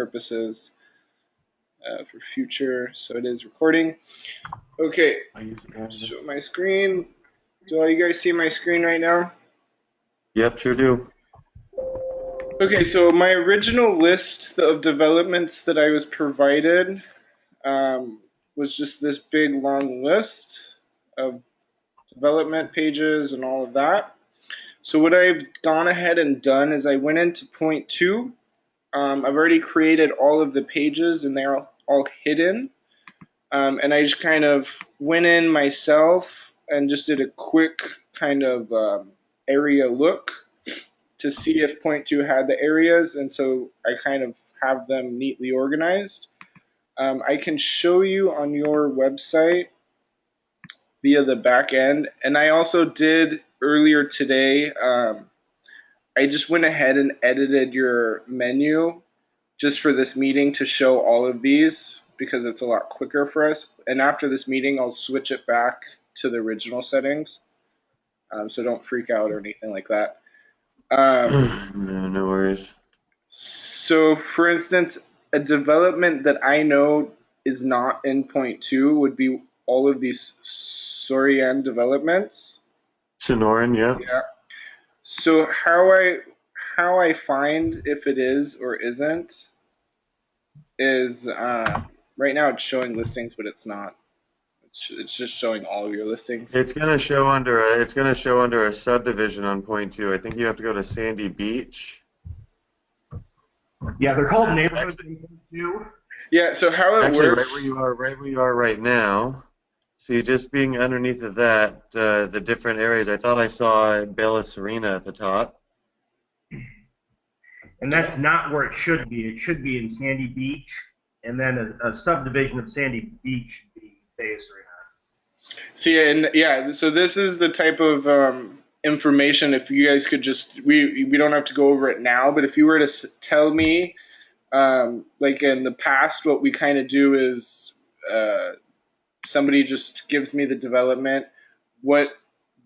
purposes for future. So it is recording. Okay, show my screen. Do all you guys see my screen right now? Yep, sure do. Okay, so my original list of developments that I was provided was just this big long list of development pages and all of that. So what I've gone ahead and done is I went into point two. I've already created all of the pages and they're all hidden. And I just kind of went in myself and just did a quick kind of area look to see if point two had the areas. And so I kind of have them neatly organized. I can show you on your website via the back end. And I also did earlier today, I just went ahead and edited your menu just for this meeting to show all of these because it's a lot quicker for us. And after this meeting, I'll switch it back to the original settings. So don't freak out or anything like that. No worries. So, for instance, a development that I know is not in point two would be all of these Sorian developments. Sonoran, yeah. Yeah. So how I find if it is or isn't is right now it's showing listings, but it's not. It's just showing all of your listings. It's gonna show under a subdivision on point two. I think you have to go to Sandy Beach. Yeah, they're called neighborhoods Actually, too. Yeah. So how it actually, works? right where you are right now. So you're just being underneath of that, the different areas. I thought I saw Bella Serena at the top. And that's not where it should be. It should be in Sandy Beach, and then a subdivision of Sandy Beach should be Bayous Arena. See, and yeah. So this is the type of information. If you guys could just we don't have to go over it now, but if you were to tell me, like in the past, what we kind of do is somebody just gives me the development, what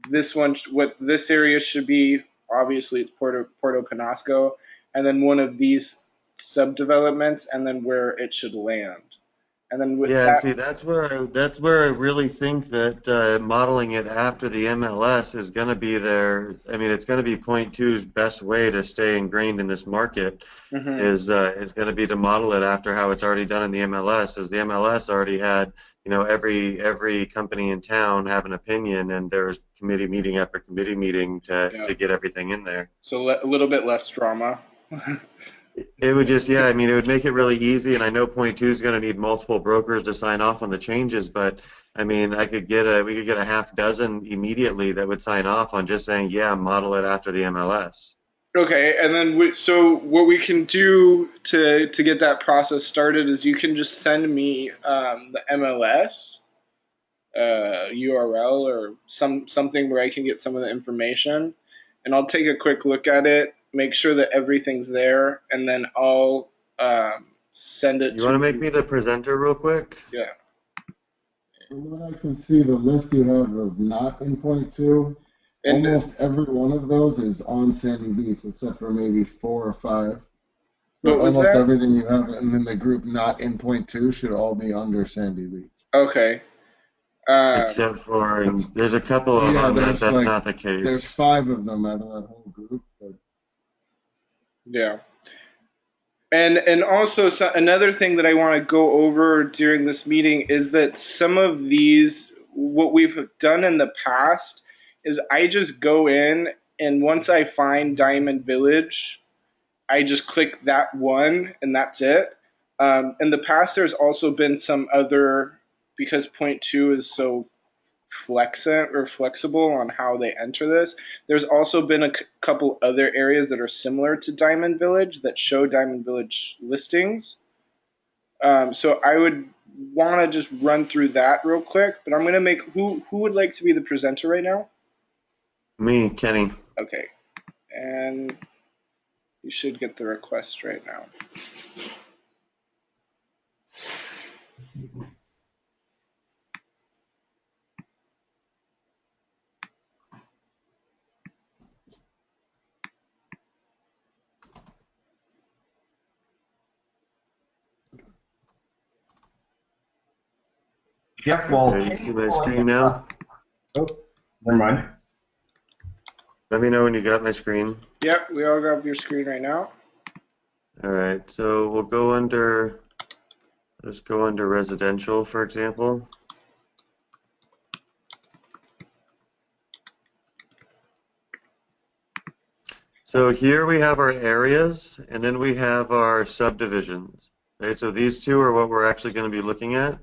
what this area should be. Obviously, it's Porto Penasco, and then one of these subdevelopments, and then where it should land. And then with Yeah, that, see, that's where I really think that modeling it after the MLS is going to be there. I mean, it's going to be point two's best way to stay ingrained in this market mhm, is going to be to model it after how it's already done in the MLS, as the MLS already had, every company in town have an opinion, and there's committee meeting after committee meeting yeah. to get everything in there. So a little bit less drama. It would just, yeah, I mean, it would make it really easy, and I know point two is going to need multiple brokers to sign off on the changes, but I mean, we could get a half dozen immediately that would sign off on just saying, yeah, model it after the MLS. Okay, and then so what we can do to get that process started is you can just send me the MLS URL or something where I can get some of the information, and I'll take a quick look at it, make sure that everything's there, and then I'll send it You want to make to me the presenter real quick? yeah. From what I can see, the list you have of not in point two, And almost every one of those is on Sandy Beach, except for maybe four or five. But what was almost that? everything you have in the group not in point two should all be under Sandy Beach. Okay. Um, Except for, That's there's a couple well, of yeah. them that that's not the There's case. five of them out of that whole group. But yeah. And also another thing that I want to go over during this meeting is that some of these what we've done in the past is I just go in and once I find Diamond Village, I just click that one and that's it. In the past, there's also been some other because point two is so flexible on how they enter this. There's also been a couple other areas that are similar to Diamond Village that show Diamond Village listings. So I would want to just run through that real quick, but I'm gonna make who would like to be the presenter right now? Me, Kenny. Okay, and you should get the request right now. Jeff, while Okay, you see my screen now? oh, never mind. Let me know when you got my screen. Yep, we all got your screen right now. All right, so we'll go under, let's go under residential, for example. So here we have our areas, and then we have our subdivisions. Right, so these two are what we're actually going to be looking at.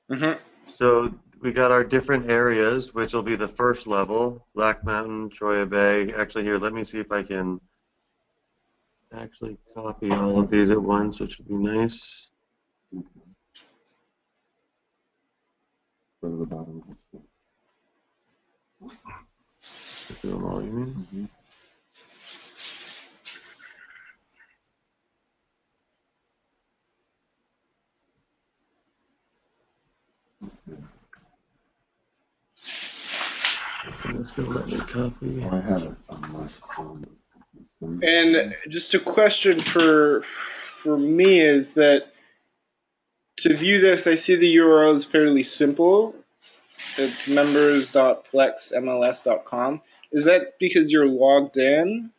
Mm-hmm. So we got our different areas, which will be the first level, Black Mountain, Troya Bay. Actually, here, let me see if I can actually copy all of these at once, which would be nice. Go to the bottom. Do them all, you mean? Mm-hmm. It's going to let me copy. Oh, I have it on my phone. And just a question for me is that to view this, I see the URL is fairly simple. It's members.flexmls.com. Is that because you're logged in?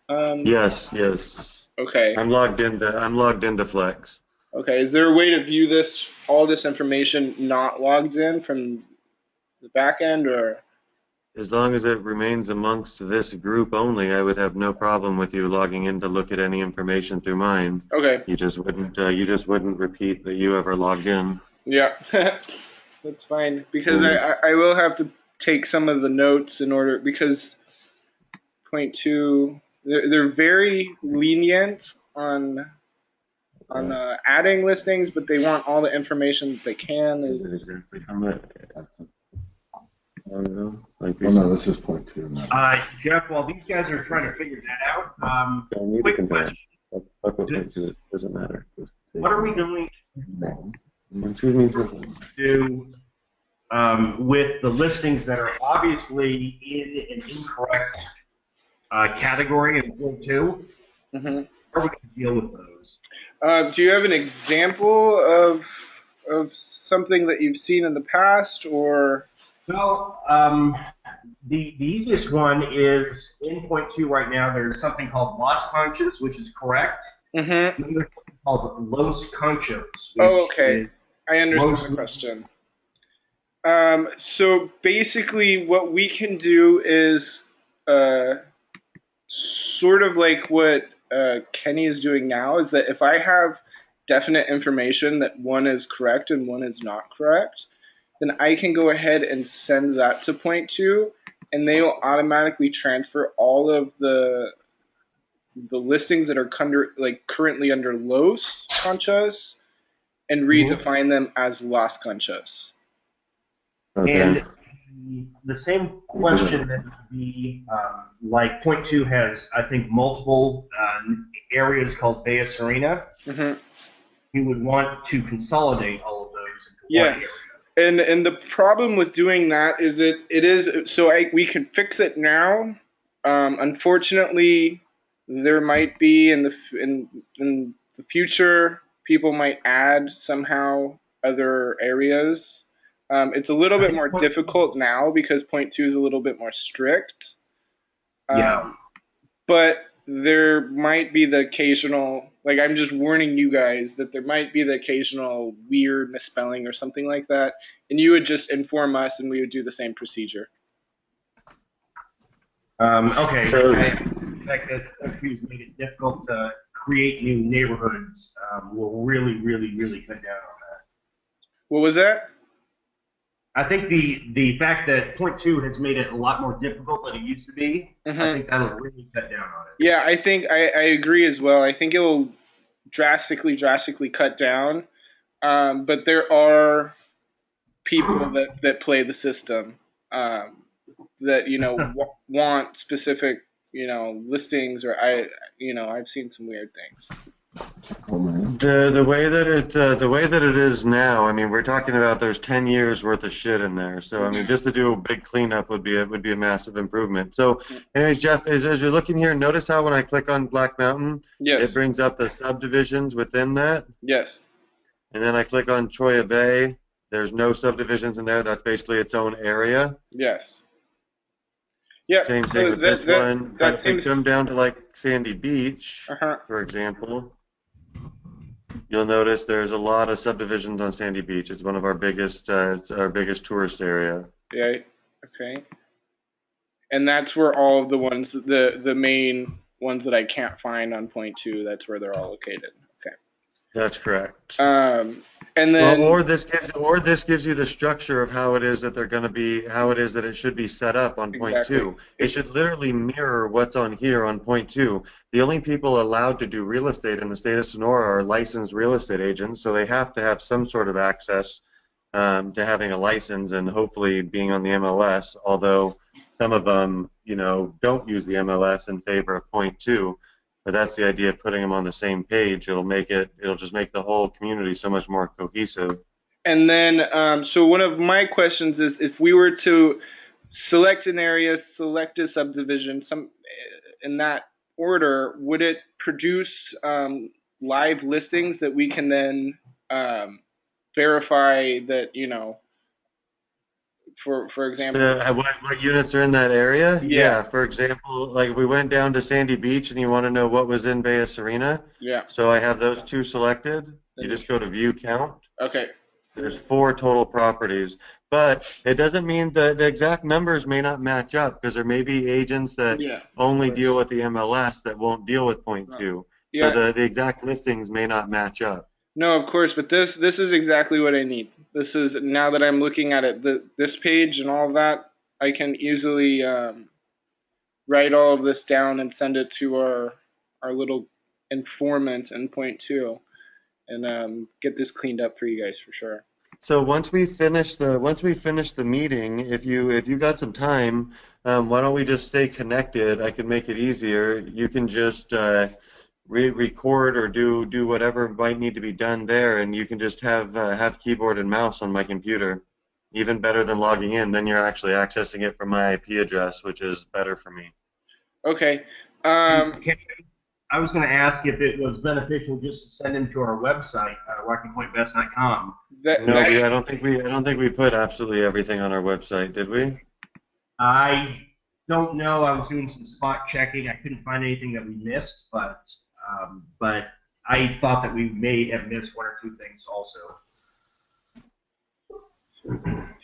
Yes, yes. Okay. I'm logged into Flex. Okay. Is there a way to view all this information not logged in from the back end, or? As long as it remains amongst this group only, I would have no problem with you logging in to look at any information through mine. Okay. You just wouldn't repeat that you ever logged in. Yeah. That's fine, because I will have to take some of the notes in order, because point two, they're very lenient on adding listings, but they want all the information that they can. Exactly how much? I don't know. Like Oh no, this is point two now. Jeff, while these guys are trying to figure that out, don't need to quick compare. question. Fuck what point two is. Doesn't matter. What are we going to do with the listings that are obviously in an incorrect category in point two? Mm-hmm. How are we going to deal with those? Do you have an example of something that you've seen in the past, or? So the easiest one is in point two right now. There's something called Los Conchas, which is correct. Mm-hmm. And then there's something called Los Conchos. Oh, okay. I understand the question. So basically, what we can do is sort of like what Kenny is doing now, is that if I have definite information that one is correct and one is not correct, then I can go ahead and send that to point two, and they will automatically transfer all of the listings that are currently under Los Conchas and redefine them as Las Conchas. Okay. And the same question that would be, like point two has, I think, multiple areas called Bay Serena. Mm-hmm. You would want to consolidate all of those into one area. Yes. And the problem with doing that is it is so we can fix it now. Unfortunately, there might be in the future people might add somehow other areas. It's a little bit more difficult now because point two is a little bit more strict. Yeah. But there might be the occasional, like, I'm just warning you guys that there might be the occasional weird misspelling or something like that, and you would just inform us and we would do the same procedure. Okay. So- The fact that countries made it difficult to create new neighborhoods will really, really, really cut down on that. What was that? I think the fact that point two has made it a lot more difficult than it used to be, I think that'll really cut down on it. Yeah, I think I agree as well. I think it will drastically cut down. But there are people that play the system that want specific listings, or I've seen some weird things. Oh man. The way that it is now, I mean, we're talking about there's 10 years worth of shit in there. So I mean, just to do a big cleanup would be a massive improvement. So, anyways, Jeff, as you're looking here, notice how when I click on Black Mountain, Yes. it brings up the subdivisions within that. Yes. and then I click on Choya Bay. There's no subdivisions in there. That's basically its own area. Yes. Yep. Same thing So with this one. But that if we seems. come down to like Sandy Beach, Uh-huh. for example, you'll notice there's a lot of subdivisions on Sandy Beach. It's one of our biggest, it's our biggest tourist area. Yeah. Okay. And that's where all of the ones, the main ones that I can't find on point two, that's where they're all located. Okay. That's correct. And Well, then or this gives you the structure of how it is that they're going to be, how it is that it should be set up on point exactly. two. It should literally mirror what's on here on point two. The only people allowed to do real estate in the state of Sonora are licensed real estate agents, so they have to have some sort of access to having a license and hopefully being on the MLS. Although some of them, don't use the MLS in favor of point two. But that's the idea of putting them on the same page. It'll just make the whole community so much more cohesive. And then, so one of my questions is, if we were to select an area, select a subdivision, some in that order, would it produce live listings that we can then verify that, for example? What units are in that area? Yeah. For example, like if we went down to Sandy Beach and you want to know what was in Bay Serena, Yeah. so I have those two selected. You just go to View Count. Okay. There's 4 total properties, but it doesn't mean the exact numbers may not match up because there may be agents that only deal with the MLS that won't deal with point two. Yeah. So the exact listings may not match up. No, of course, but this is exactly what I need. This is, now that I'm looking at it, this page and all of that, I can easily write all of this down and send it to our little informant in point two, and get this cleaned up for you guys for sure. So once we finish the meeting, if you got some time, why don't we just stay connected? I can make it easier. You can just record or do whatever might need to be done there, and you can just have keyboard and mouse on my computer. Even better than logging in. Then you're actually accessing it from my IP address, which is better for me. Okay. I was going to ask if it was beneficial just to send them to our website, rockypointbest.com. I don't think we put absolutely everything on our website, did we? I don't know. I was doing some spot checking. I couldn't find anything that we missed, but I thought that we may have missed 1 or 2 things also.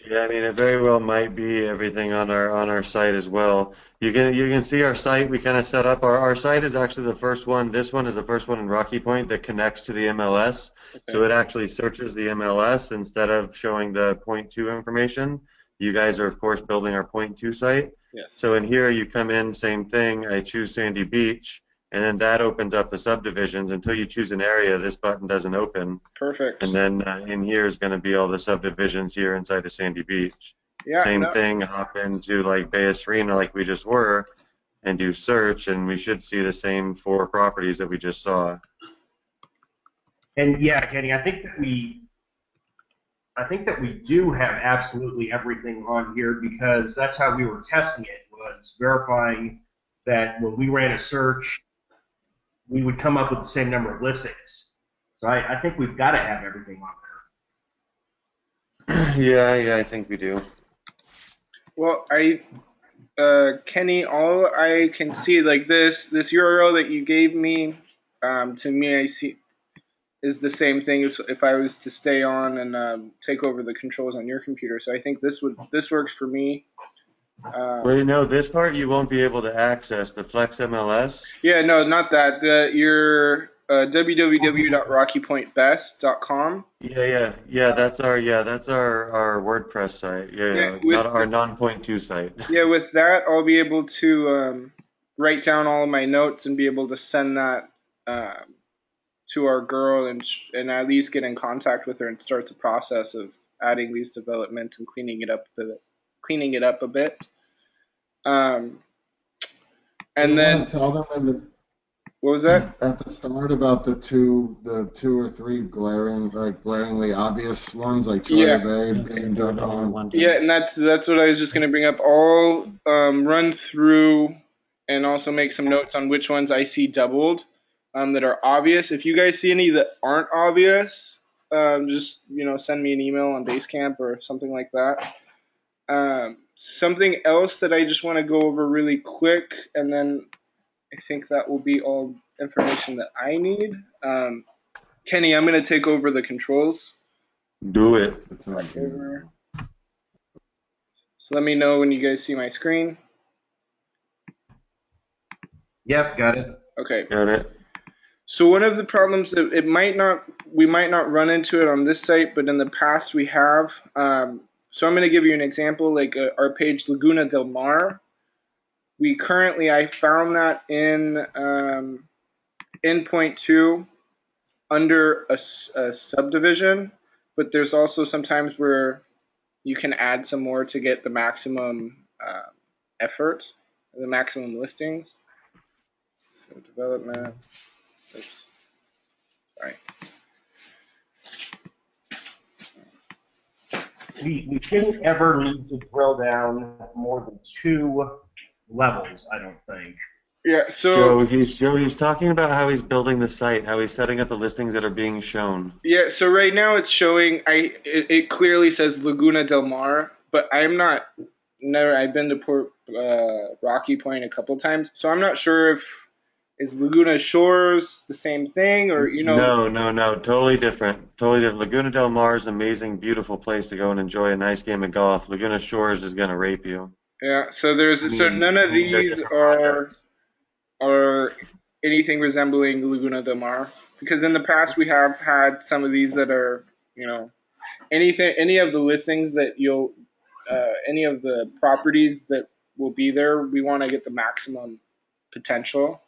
Yeah, I mean, it very well might be everything on our site as well. You can see our site. We kind of set up our site is actually the first one. This one is the first one in Rocky Point that connects to the MLS. Okay. So it actually searches the MLS instead of showing the point two information. You guys are of course building our point two site. Yes. So in here you come in, same thing. I choose Sandy Beach. And then that opens up the subdivisions. Until you choose an area, this button doesn't open. Perfect. And then in here is going to be all the subdivisions here inside of Sandy Beach. Yeah. Same thing, hop into like Bay Serena like we just were and do search, and we should see the same 4 properties that we just saw. And yeah, Kenny, I think that we do have absolutely everything on here, because that's how we were testing it, was verifying that when we ran a search, we would come up with the same number of listings. So I think we've got to have everything on there. Yeah, I think we do. Well, Kenny, all I can see, like this URL that you gave me, to me, I see is the same thing as if I was to stay on and take over the controls on your computer. So I think this works for me. Wait, no, this part you won't be able to access, the Flex MLS. Yeah, no, not that. Your www.rockypointbest.com. Yeah. That's our WordPress site. Not our non-point two site. Yeah, with that, I'll be able to write down all of my notes and be able to send that to our girl and at least get in contact with her and start the process of adding these developments and cleaning it up a bit. And then tell them what was that? At the start about the two or three glaringly obvious ones, like Troy Bay being done on. Yeah, and that's what I was just going to bring up. I'll run through and also make some notes on which ones I see doubled that are obvious. If you guys see any that aren't obvious, just send me an email on Basecamp or something like that. Something else that I just want to go over really quick, and then I think that will be all information that I need. Kenny, I'm going to take over the controls. Do it. So let me know when you guys see my screen. Yep, got it. Okay. Got it. So one of the problems that we might not run into it on this site, but in the past we have. So I'm going to give you an example, like our page Laguna del Mar. I found that in point two under a subdivision, but there's also sometimes where you can add some more to get the maximum effort, the maximum listings. So development. Oops. Sorry. We shouldn't ever need to drill down more than 2 levels, I don't think. Yeah, so He's talking about how he's building the site, how he's setting up the listings that are being shown. yeah, so right now it's showing it clearly says Laguna del Mar, but I've been to Port Rocky Point a couple times, so I'm not sure if is Laguna Shores the same thing or No, totally different. Totally different. Laguna del Mar is an amazing, beautiful place to go and enjoy a nice game of golf. Laguna Shores is gonna rape you. Yeah, so none of They're these different projects. are anything resembling Laguna del Mar because in the past we have had some of these that are any of the listings that any of the properties that will be there, we want to get the maximum potential.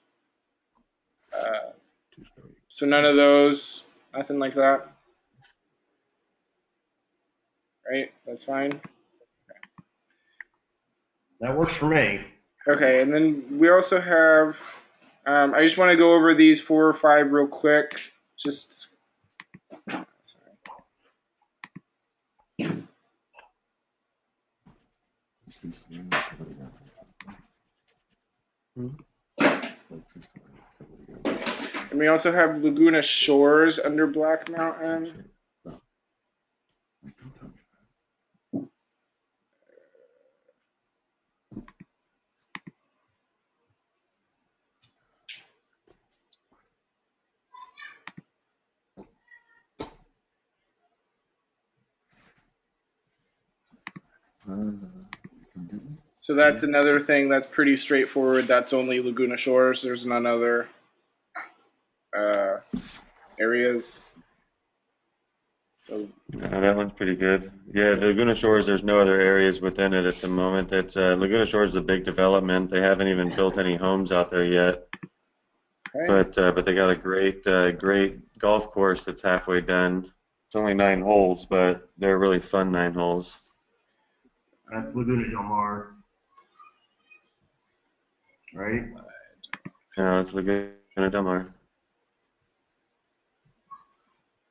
So none of those, nothing like that, right? That's fine. That works for me. Okay, and then we also have. I just want to go over these 4 or 5 real quick. Just. Sorry. And we also have Laguna Shores under Black Mountain. So that's another thing that's pretty straightforward. That's only Laguna Shores. There's none other areas. So That one's pretty good. Yeah, Laguna Shores, there's no other areas within it at the moment. It's Laguna Shores is a big development. They haven't even built any homes out there yet. okay. But they got a great golf course that's halfway done. It's only 9 holes, but they're really fun 9 holes. That's Laguna Del Mar. Right? No, it's Laguna Del Mar.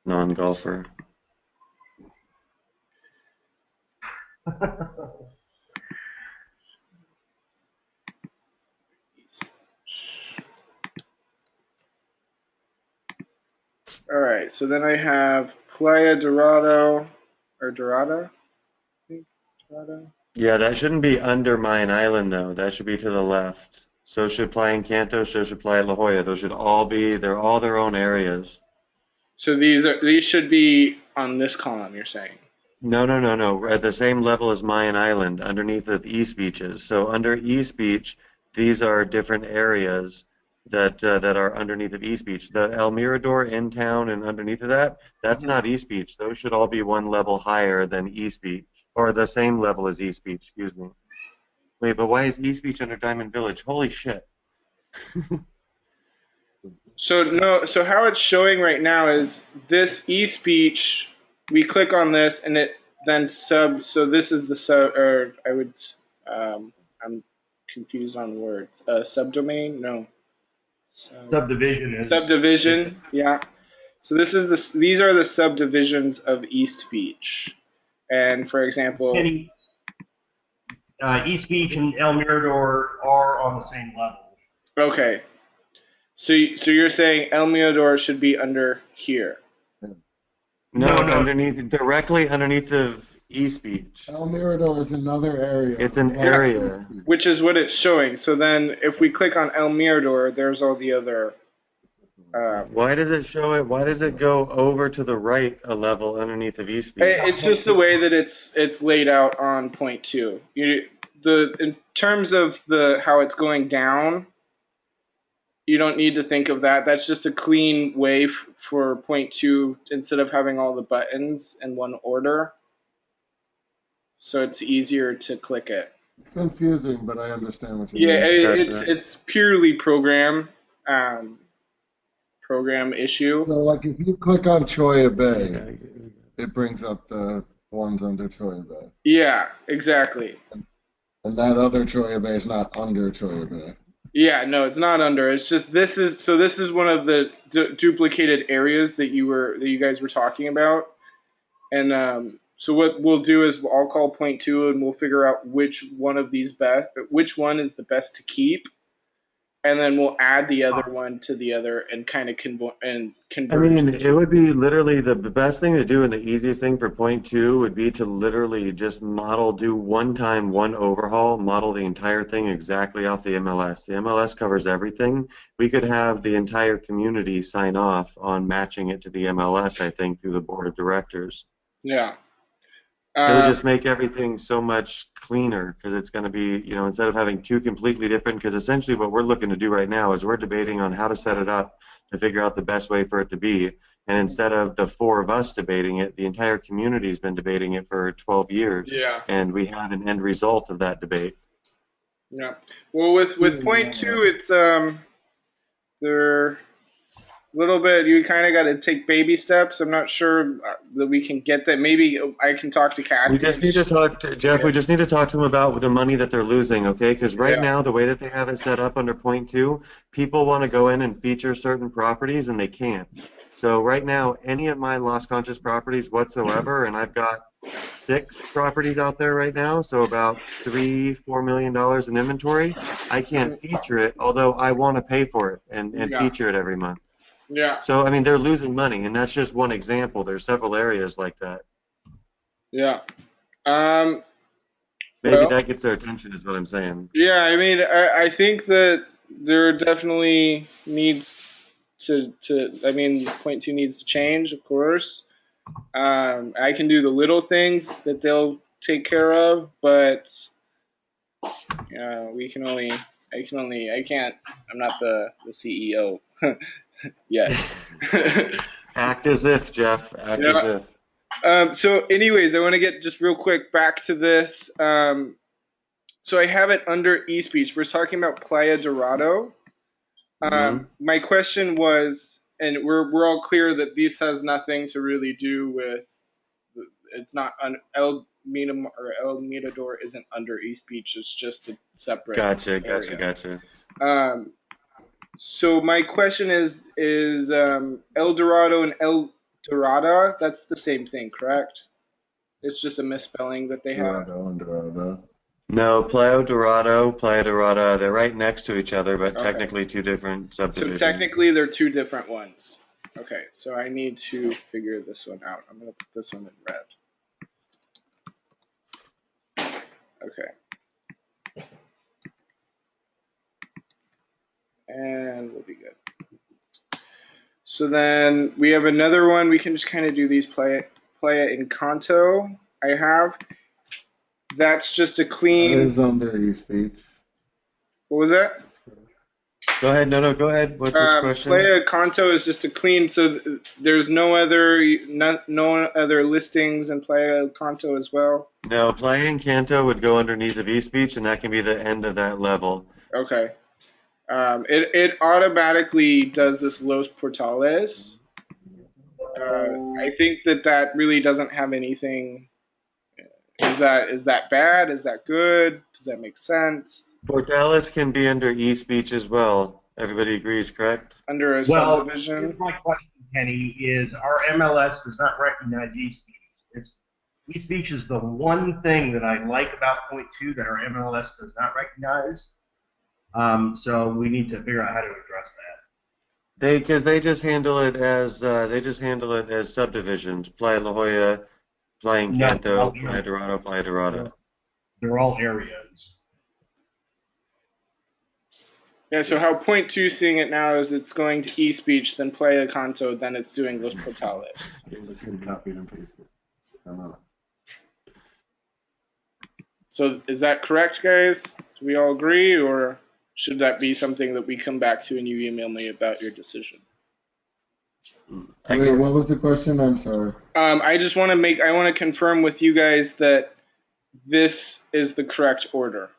Non-golfer. All right. So then I have Playa Dorado or Dorado. I think Dorado. Yeah, that shouldn't be under Mayan Island though. That should be to the left. So should Playa Encanto, so should Playa La Jolla. Those should all be, they're all their own areas. So these should be on this column. You're saying. No. At the same level as Mayan Island, underneath of East Beaches. So under East Beach, these are different areas that are underneath of East Beach. The El Mirador in town and underneath of that, that's not East Beach. Those should all be one level higher than East Beach, or the same level as East Beach. Excuse me. Wait, but why is East Beach under Diamond Village? Holy shit! So no. So how it's showing right now is this East Beach. We click on this and it then sub. So this is the sub. Or I would. I'm confused on words. Subdomain? No. Subdivision is. Subdivision. Yeah. So these are the subdivisions of East Beach, and for example, East Beach and El Mirador are on the same level. okay, so you're saying El Mirador should be under here. No, No. directly underneath of e-speech. El Mirador is another area. It's an Yeah. area. Which is what it's showing. So then, if we click on El Mirador, there's all the other. Why does it show it? Why does it go over to the right a level underneath of e-speech? It's just the way that it's laid out on point two. In terms of the how it's going down, you don't need to think of that. That's just a clean way for point two instead of having all the buttons in one order. So it's easier to click it. It's confusing, but I understand what you Yeah, mean. Gotcha. it's purely um, program issue. So, like, if you click on Choya Bay, it brings up the ones under Choya Bay. Yeah, exactly. And that other Choya Bay is not under Choya Bay. Yeah, no, it's not under. It's just this is one of the duplicated areas that you guys were talking about, and so what we'll do is I'll call point two and we'll figure out which one is the best to keep, and then we'll add the other one to the other and kind of I converge. mean, it would be literally the best thing to do and the easiest thing for point two would be to literally just do one time, one overhaul, model the entire thing exactly off the MLS. The MLS covers everything. We could have the entire community sign off on matching it to the MLS, I think, through the board of directors. Yeah. It would just make everything so much cleaner because it's going to be, instead of having two completely different, because essentially what we're looking to do right now is we're debating on how to set it up to figure out the best way for it to be. And instead of the four of us debating it, the entire community's been debating it for 12 years. Yeah. And we have an end result of that debate. Yeah. Well, with point two, it's they're a little bit. You kind of got to take baby steps. I'm not sure that we can get that. Maybe I can talk to Kathy. We just need to talk to Jeff. We just need to talk to him about the money that they're losing, okay? Because right now, the way that they have it set up under point two, people want to go in and feature certain properties and they can't. So right now, any of my lost conscious properties whatsoever, and I've got 6 properties out there right now, so about $3-4 million in inventory. I can't feature it, although I want to pay for it and feature it every month. Yeah. So I mean, they're losing money, and that's just one example. There's several areas like that. Yeah. Maybe that gets their attention, is what I'm saying. Yeah, I mean, I think that there definitely needs I mean, point two needs to change, of course. I can do the little things that they'll take care of, but I can't, I'm not the CEO yet. Act as if, Jeff. Act as if. So anyways, I want to get just real quick back to this. So I have it under eSpeech. We're talking about Playa Dorado. My question was, and we're all clear that this has nothing to really do with. It's not El Mirador isn't under eSpeech. It's just a separate. Gotcha. So my question is El Dorado and El Dorada? That's the same thing, correct? It's just a misspelling that they have. No, Playa Dorada, they're right next to each other, but technically two different subdivisions. So technically they're two different ones. Okay, so I need to figure this one out. I'm going to put this one in red. Okay. And we'll be good. So then we have another one. We can just kind of do these Playa Encanto. I have. That's just a clean. That is under eSpeech. What was that? Go ahead. No, go ahead. What's the question? Playa Encanto is just a clean. So there's no other listings in Playa Encanto as well. No, Playa Encanto would go underneath of eSpeech, and that can be the end of that level. Okay. It automatically does this Los Portales. I think that really doesn't have anything. Is that bad? Is that good? Does that make sense? Portales can be under eSpeech as well. Everybody agrees, correct? Under a subdivision? My question, Kenny, is our MLS does not recognize eSpeech. eSpeech is the one thing that I like about point two that our MLS does not recognize. So we need to figure out how to address Because they just handle it as subdivisions. Playa La Jolla, Playa No, they're Encanto, all Playa areas. Dorado, Playa Dorado. They're all areas. Yeah, so how point two seeing it now is it's going to East Beach, then Playa Canto, then it's doing Los Portales. Copied and pasted. So is that correct, guys? Do we all agree, or should that be something that we come back to and you email me about your decision? Wait, what was the question? I'm sorry. I just want to I want to confirm with you guys that this is the correct order.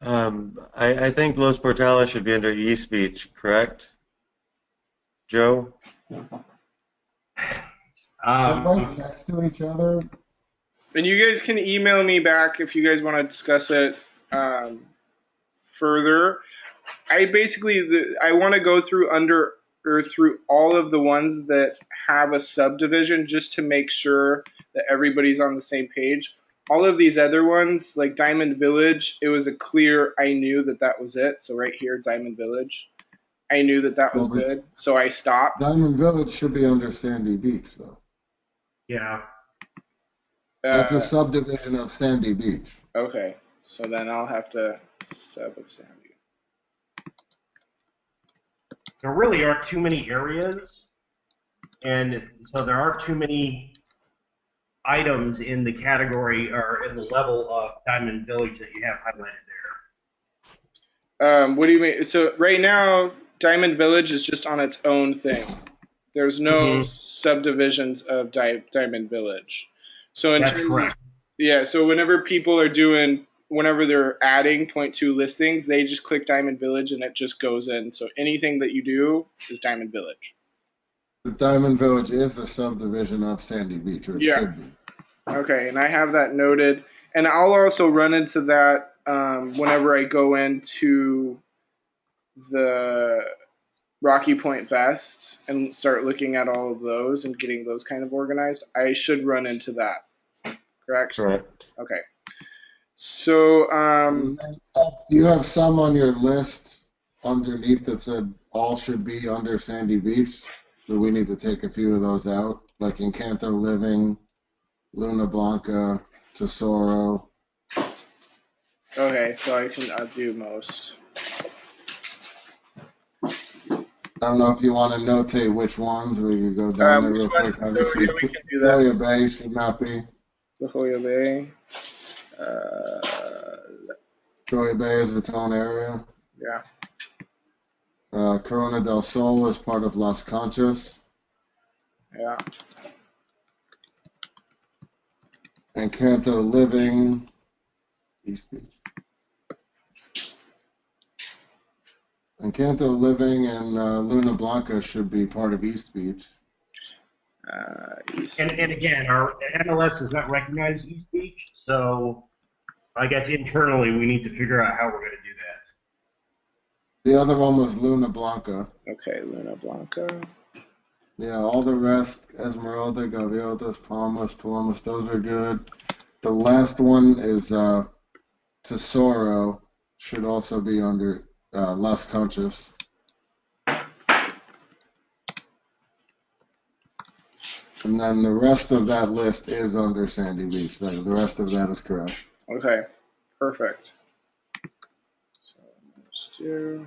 I think Los Portales should be under East Beach, correct? Joe? They're right next to each other. And you guys can email me back if you guys want to discuss it further. I basically I want to go through through all of the ones that have a subdivision just to make sure that everybody's on the same page. All of these other ones, like Diamond Village, it was a clear, I knew that that was it. So right here, Diamond Village, I knew that that was good. So I stopped. Diamond Village should be under Sandy Beach, though. Yeah. That's a subdivision of Sandy Beach. Okay, so then I'll have to sub of Sandy. There really aren't too many areas, and so there aren't too many items in the category or in the level of Diamond Village that you have highlighted there. What do you mean? So right now, Diamond Village is just on its own thing. There's no subdivisions of Diamond Village. So in terms of, yeah, so whenever people are whenever they're adding point two listings, they just click Diamond Village and it just goes in. So anything that you do is Diamond Village. The Diamond Village is a subdivision of Sandy Beach, or it should be. Okay, and I have that noted. And I'll also run into that whenever I go into the Rocky Point Best and start looking at all of those and getting those kind of organized. I should run into that. Correct? Correct. Okay. So you have some on your list underneath that said all should be under Sandy Beach. So we need to take a few of those out, like Encanto Living, Luna Blanca, Tesoro. Okay, so I'll do most. I don't know if you want to notate which ones. We could go down there real quick. Obviously, we can do that. Joya Bay should not be. La Jolla Bay. Joya Bay is its own area. Yeah. Corona del Sol is part of Las Conchas. Yeah. Encanto Living, East Beach. Encanto Living and Luna Blanca should be part of East Beach. And again, our MLS does not recognize East Beach, so I guess internally we need to figure out how we're going to do that. The other one was Luna Blanca. Okay, Luna Blanca. Yeah, all the rest, Esmeralda, Gaviotas, Palmas, those are good. The last one is Tesoro, should also be under Las Conchas. And then the rest of that list is under Sandy Beach. The rest of that is correct. Okay, perfect. So let's do.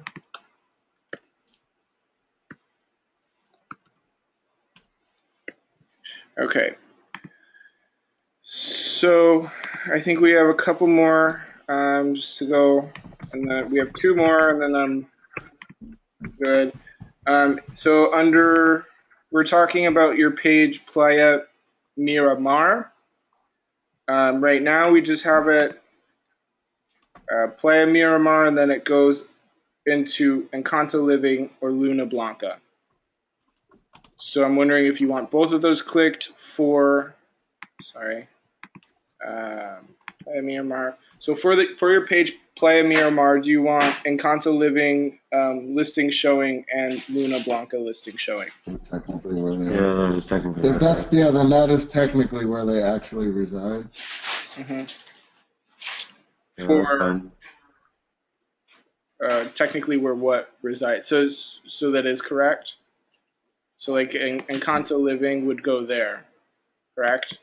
Okay. So I think we have a couple more just to go, and then we have two more, and then I'm good. So we're talking about your page Playa Miramar. Right now we just have it Playa Miramar, and then it goes into Encanto Living or Luna Blanca. So I'm wondering if you want both of those clicked for, Playa Miramar. So for your page Playa Miramar, do you want Encanto Living listing showing and Luna Blanca listing showing? Technically where they Yeah, that is technically. If that's then that is technically where they actually reside. Mm-hmm. Yeah, technically where what resides. So that is correct. So like Encanto Living would go there, correct?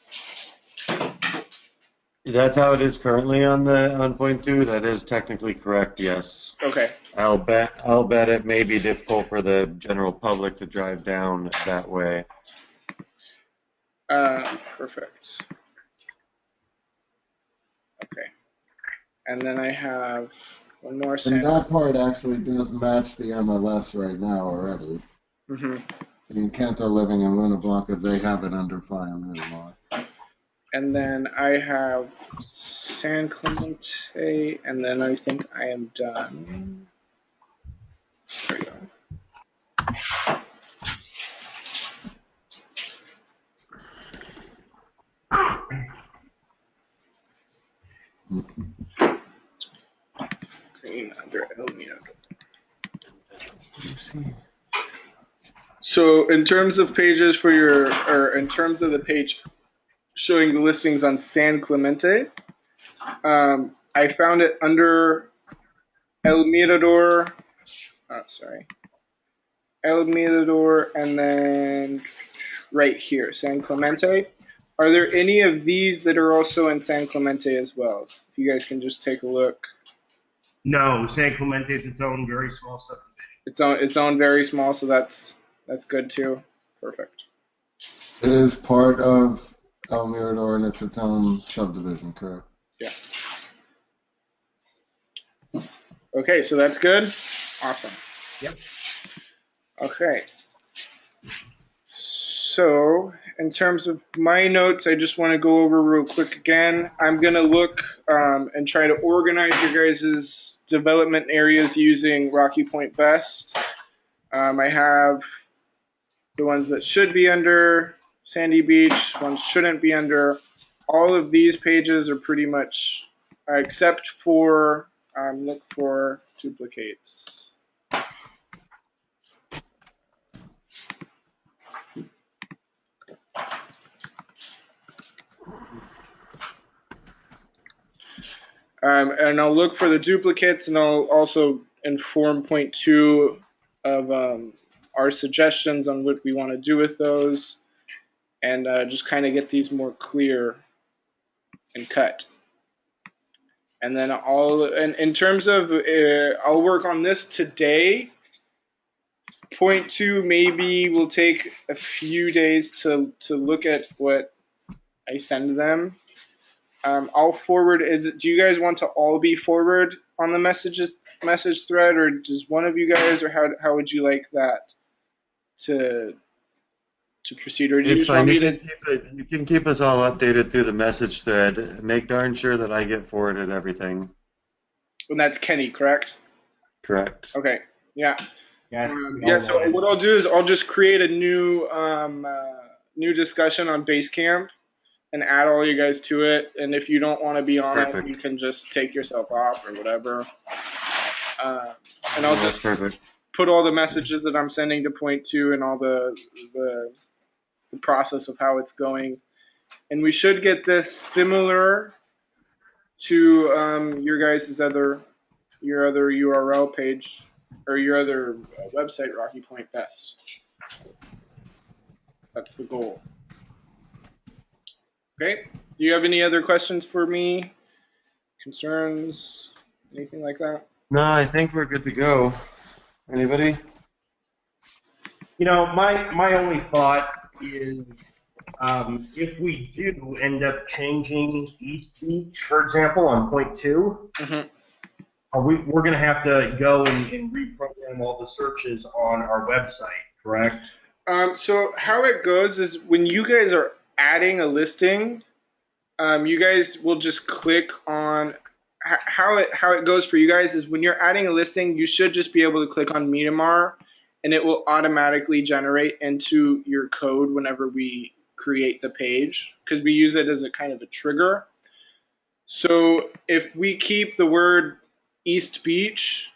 That's how it is currently on point two. That is technically correct, yes. Okay. I'll bet it may be difficult for the general public to drive down that way. Perfect. Okay. And then I have one more And sample. that part actually does match the MLS right now already. Mm-hmm. In Canto Living in Luna Blanca, they have it under file anymore. And then I have San Clemente, and then I think I am done. There we go. Green under El Mirador. So in terms of pages for or in terms of the page showing the listings on San Clemente, I found it under El Mirador. Oh, sorry. El Mirador, and then right here, San Clemente. Are there any of these that are also in San Clemente as well? If you guys can just take a look. No, San Clemente is its own very small subdivision. Its own very small, so that's good too. Perfect. It is part of El Mirador and it's its own subdivision, correct? Yeah. Okay, so that's good. Awesome. Yep. Okay. So, in terms of my notes, I just want to go over real quick again. I'm going to look and try to organize your guys' development areas using Rocky Point Best. I have the ones that should be under Sandy Beach, ones shouldn't be under. All of these pages are pretty much, except for look for duplicates. And I'll look for the duplicates, and I'll also inform point two of our suggestions on what we want to do with those, and just kind of get these more clear and cut. And then and in terms of, I'll work on this today. Point two maybe will take a few days to look at what I send them. I'll forward. Do you guys want to all be forward on the message thread, or just one of you guys, or how would you like that to proceed? Or do you It's just want fine. me to? You can keep us all updated through the message thread. Make darn sure that I get forwarded everything. And that's Kenny, correct? Correct. Okay. Yeah. Yeah. So what I'll do is I'll just create a new discussion on Basecamp and add all you guys to it. And if you don't want to be on Perfect. it, you can just take yourself off or whatever. And I'll just perfect. put all the messages that I'm sending to point two and all the process of how it's going. And we should get this similar to your guys' your other URL page or your other website, Rocky Point Best. That's the goal. Okay. Do you have any other questions for me? Concerns? Anything like that? No, I think we're good to go. Anybody? My only thought is if we do end up changing East Beach, for example, on point two, we're going to have to go and reprogram all the searches on our website, correct? So how it goes is when you guys are adding a listing, you guys will just click on how it goes for you guys is when you're adding a listing, you should just be able to click on Miramar, and it will automatically generate into your code whenever we create the page because we use it as a kind of a trigger. So if we keep the word East Beach,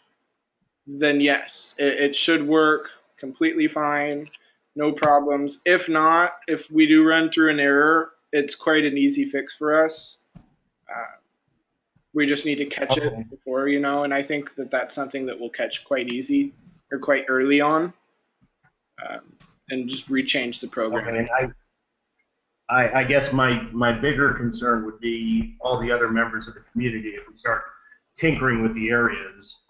then yes, it should work completely fine, no problems. If not, if we do run through an error, it's quite an easy fix for us. We just need to catch it Okay. before, and I think that that's something that we'll catch quite easy or quite early on, and just rechange the Okay. programming. And I guess my bigger concern would be all the other members of the community. If we start tinkering with the areas,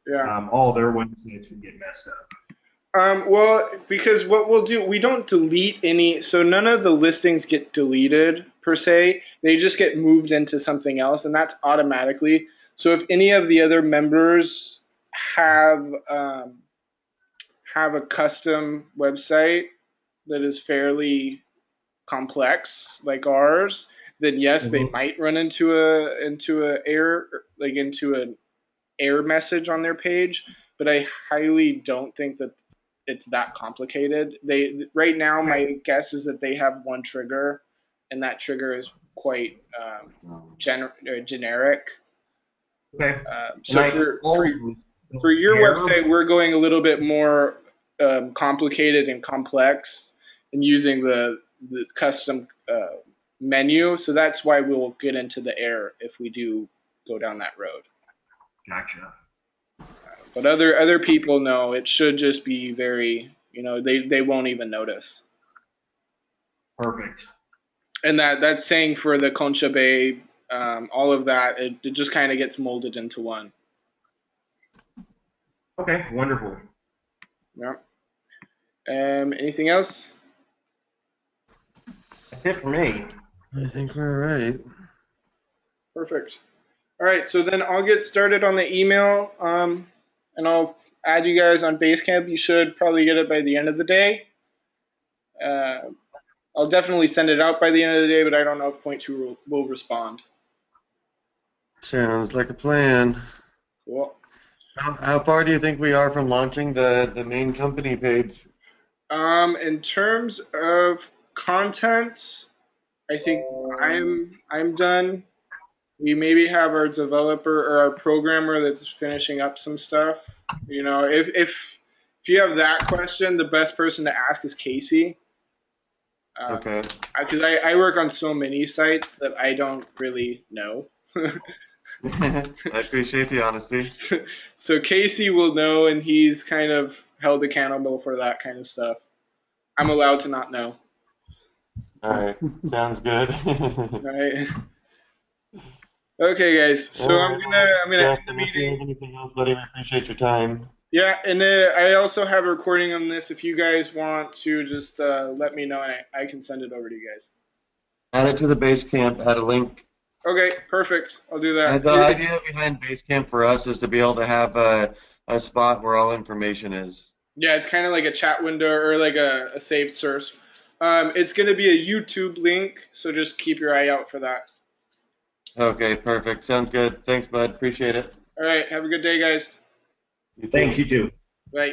Yeah. all their websites would get messed up. Well, because what we'll do, we don't delete any, so none of the listings get deleted per se. They just get moved into something else, and that's automatically. So if any of the other members have have a custom website that is fairly complex, like ours, then yes, they Mhm. might run into a error, like into an error message on their page, but I highly don't think that it's that complicated. They right now, Okay. my guess is that they have one trigger, and that trigger is quite generic. Okay. And So I always for don't your care. website, we're going a little bit more complicated and complex, and using the custom menu. So that's why we'll get into the error if we do go down that road. Gotcha. But other people know it should just be very, they won't even notice. Perfect. And that's saying for the Concha Bay, all of that, it just kind of gets molded into one. Okay. Wonderful. Yeah. Anything else? That's it for me. I think we're right. Perfect. All right, so then I'll get started on the email, and I'll add you guys on Basecamp. You should probably get it by the end of the day. Uh, I'll definitely send it out by the end of the day, but I don't know if Point Two will respond. Sounds like a plan. Cool. How far do you think we are from launching the main company page? In terms of content, I think I'm done. We maybe have our developer or our programmer that's finishing up some stuff. If you have that question, the best person to ask is Casey, Okay. because I work on so many sites that I don't really know. I appreciate the honesty. So Casey will know, and he's kind of held accountable for that kind of stuff. I'm allowed to not know. All right. Sounds good. All right. Okay, guys. All So right. I'm gonna Jeff, end the unless you meeting. have anything else, buddy, we appreciate your time. Yeah, and I also have a recording on this. If you guys want to, just let me know, and I can send it over to you guys. Add it to the base camp, add a link. Okay, perfect. I'll do that. And the idea behind base camp for us is to be able to have a spot where all information is. Yeah, it's kind of like a chat window or like a saved source. It's going to be a YouTube link, so just keep your eye out for that. Okay, perfect. Sounds good. Thanks, bud. Appreciate it. All right, have a good day, guys. You too. Thanks, you too. Bye.